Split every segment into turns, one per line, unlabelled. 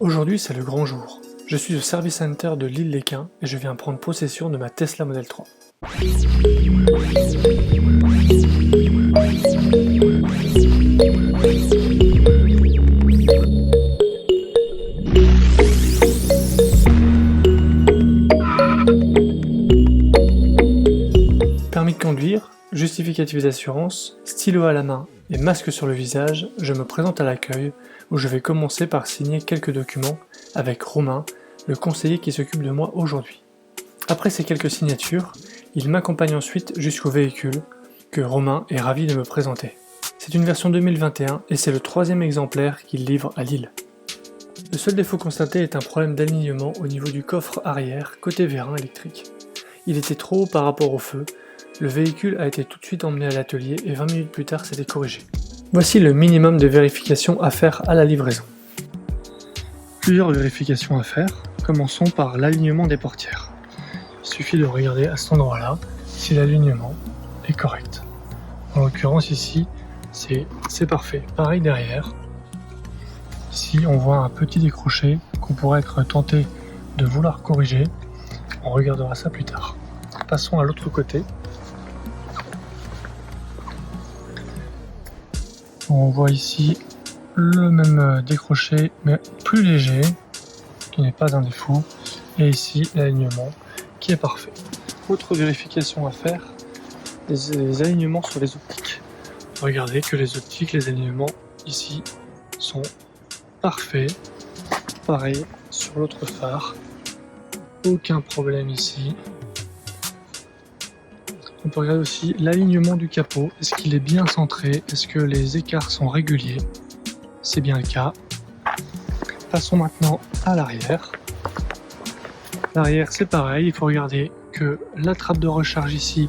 Aujourd'hui, c'est le grand jour. Je suis au service center de l'Île-les-Quins et je viens prendre possession de ma Tesla Model 3. Permis de conduire, justificatif d'assurance, stylo à la main et masque sur le visage, je me présente à l'accueil où je vais commencer par signer quelques documents avec Romain, le conseiller qui s'occupe de moi aujourd'hui. Après ces quelques signatures, il m'accompagne ensuite jusqu'au véhicule que Romain est ravi de me présenter. C'est une version 2021 et c'est le 3e exemplaire qu'il livre à Lille. Le seul défaut constaté est un problème d'alignement au niveau du coffre arrière côté vérin électrique. Il était trop haut par rapport au feu. Le véhicule a été tout de suite emmené à l'atelier et 20 minutes plus tard c'était corrigé. Voici le minimum de vérifications à faire à la livraison. Plusieurs vérifications à faire, commençons par l'alignement des portières. Il suffit de regarder à cet endroit-là si l'alignement est correct. En l'occurrence ici, c'est parfait. Pareil derrière. Ici on voit un petit décroché qu'on pourrait être tenté de vouloir corriger. On regardera ça plus tard. Passons à l'autre côté. On voit ici le même décroché mais plus léger, qui n'est pas un défaut, et ici l'alignement qui est parfait. Autre vérification à faire, les alignements sur les optiques. Regardez que les optiques, les alignements ici sont parfaits. Pareil sur l'autre phare, aucun problème ici. On peut regarder aussi l'alignement du capot. Est-ce qu'il est bien centré? Est-ce que les écarts sont réguliers? C'est bien le cas. Passons maintenant à l'arrière. L'arrière, c'est pareil. Il faut regarder que la trappe de recharge ici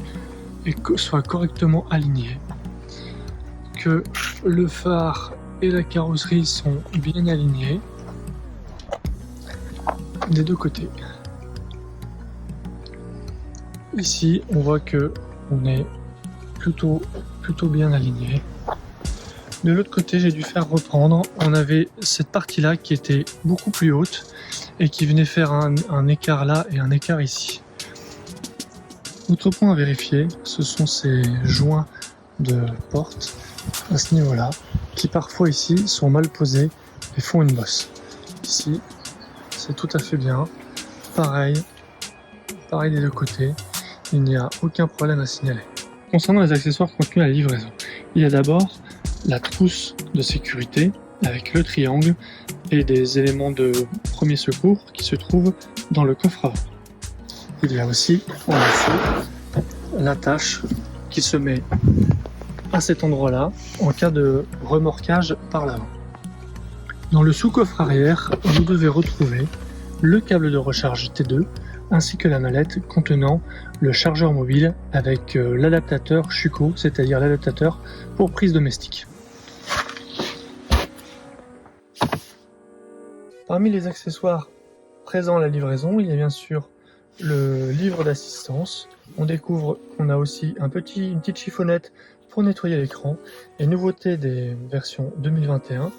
soit correctement alignée. Que le phare et la carrosserie sont bien alignés des deux côtés. Ici, on voit que on est plutôt bien aligné. De l'autre côté, j'ai dû faire reprendre. On avait cette partie-là qui était beaucoup plus haute et qui venait faire un écart là et un écart ici. Autre point à vérifier, ce sont ces joints de porte à ce niveau-là, qui parfois ici sont mal posés et font une bosse. Ici, c'est tout à fait bien. Pareil des deux côtés. Il n'y a aucun problème à signaler. Concernant les accessoires contenus à la livraison, il y a d'abord la trousse de sécurité avec le triangle et des éléments de premier secours qui se trouvent dans le coffre avant. Il y a aussi en dessous l'attache qui se met à cet endroit-là en cas de remorquage par l'avant. Dans le sous-coffre arrière, vous devez retrouver le câble de recharge T2 ainsi que la mallette contenant le chargeur mobile avec l'adaptateur Schuko, c'est-à-dire l'adaptateur pour prise domestique. Parmi les accessoires présents à la livraison, il y a bien sûr le livre d'assistance. On découvre qu'on a aussi une petite chiffonnette pour nettoyer l'écran. Et nouveauté des versions 2021,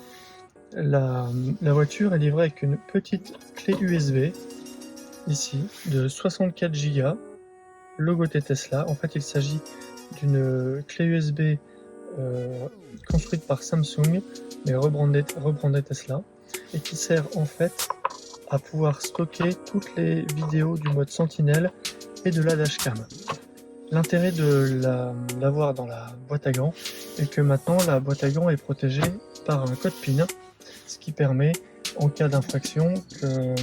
la voiture est livrée avec une petite clé USB ici de 64 Go, logoté Tesla. En fait, il s'agit d'une clé USB construite par Samsung mais rebrandée Tesla et qui sert en fait à pouvoir stocker toutes les vidéos du mode Sentinelle et de la dashcam. L'intérêt de l'avoir dans la boîte à gants est que maintenant la boîte à gants est protégée par un code PIN, ce qui permet en cas d'infraction que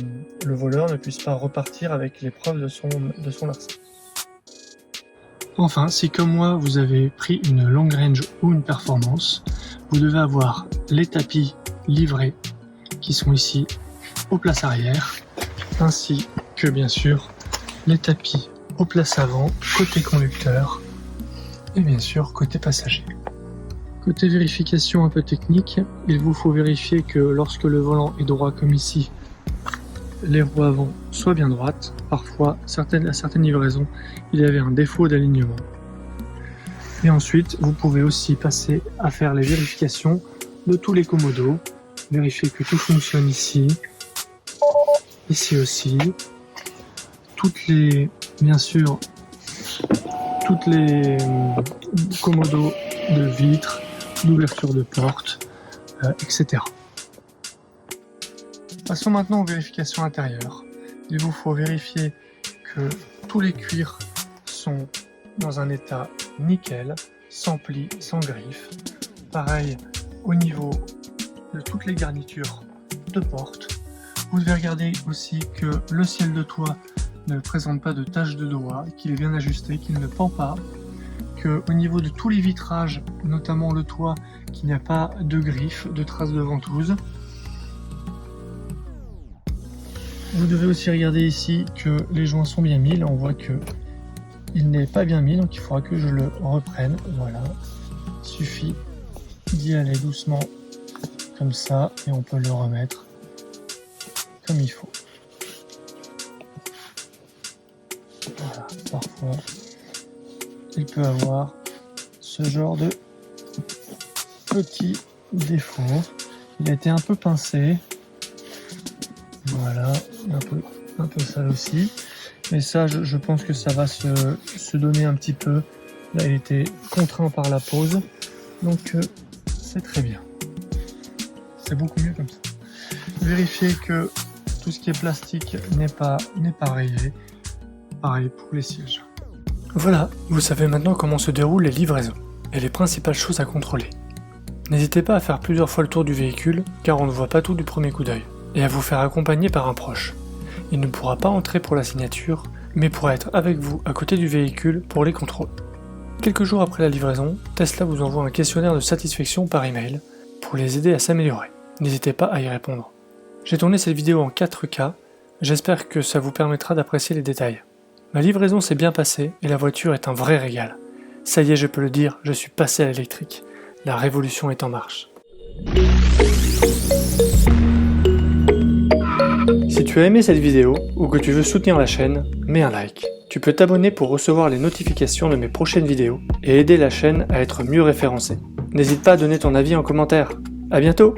le voleur ne puisse pas repartir avec les preuves de son larcin. Enfin, si comme moi vous avez pris une long range ou une performance, vous devez avoir les tapis livrés qui sont ici aux places arrière, ainsi que bien sûr les tapis aux places avant, côté conducteur et bien sûr côté passager. Côté vérification un peu technique, il vous faut vérifier que lorsque le volant est droit comme ici, les roues avant soient bien droites. Parfois, à certaines livraisons, il y avait un défaut d'alignement. Et ensuite, vous pouvez aussi passer à faire les vérifications de tous les commodos, vérifier que tout fonctionne ici, Ici aussi. Bien sûr, toutes les commodos de vitres, d'ouverture de portes, etc. Passons maintenant aux vérifications intérieures. Il vous faut vérifier que tous les cuirs sont dans un état nickel, sans plis, sans griffes. Pareil au niveau de toutes les garnitures de porte. Vous devez regarder aussi que le ciel de toit ne présente pas de taches de doigts, qu'il est bien ajusté, qu'il ne pend pas, qu'au niveau de tous les vitrages, notamment le toit, qu'il n'y a pas de griffes, de traces de ventouse. Vous devez aussi regarder ici que les joints sont bien mis. Là, on voit que il n'est pas bien mis, donc il faudra que je le reprenne. Voilà, il suffit d'y aller doucement comme ça et on peut le remettre comme il faut. Voilà, parfois il peut avoir ce genre de petit défaut. Il a été un peu pincé. Voilà, un peu sale aussi. Mais ça, je pense que ça va se donner un petit peu. Là, il était contraint par la pose. Donc, c'est très bien. C'est beaucoup mieux comme ça. Vérifiez que tout ce qui est plastique n'est pas rayé. Pareil pour les sièges. Voilà, vous savez maintenant comment se déroulent les livraisons et les principales choses à contrôler. N'hésitez pas à faire plusieurs fois le tour du véhicule, car on ne voit pas tout du premier coup d'œil, et à vous faire accompagner par un proche. Il ne pourra pas entrer pour la signature, mais pourra être avec vous à côté du véhicule pour les contrôles. Quelques jours après la livraison, Tesla vous envoie un questionnaire de satisfaction par email pour les aider à s'améliorer. N'hésitez pas à y répondre. J'ai tourné cette vidéo en 4K, j'espère que ça vous permettra d'apprécier les détails. Ma livraison s'est bien passée et la voiture est un vrai régal. Ça y est, je peux le dire, je suis passé à l'électrique. La révolution est en marche. Si tu as aimé cette vidéo ou que tu veux soutenir la chaîne, mets un like. Tu peux t'abonner pour recevoir les notifications de mes prochaines vidéos et aider la chaîne à être mieux référencée. N'hésite pas à donner ton avis en commentaire. À bientôt!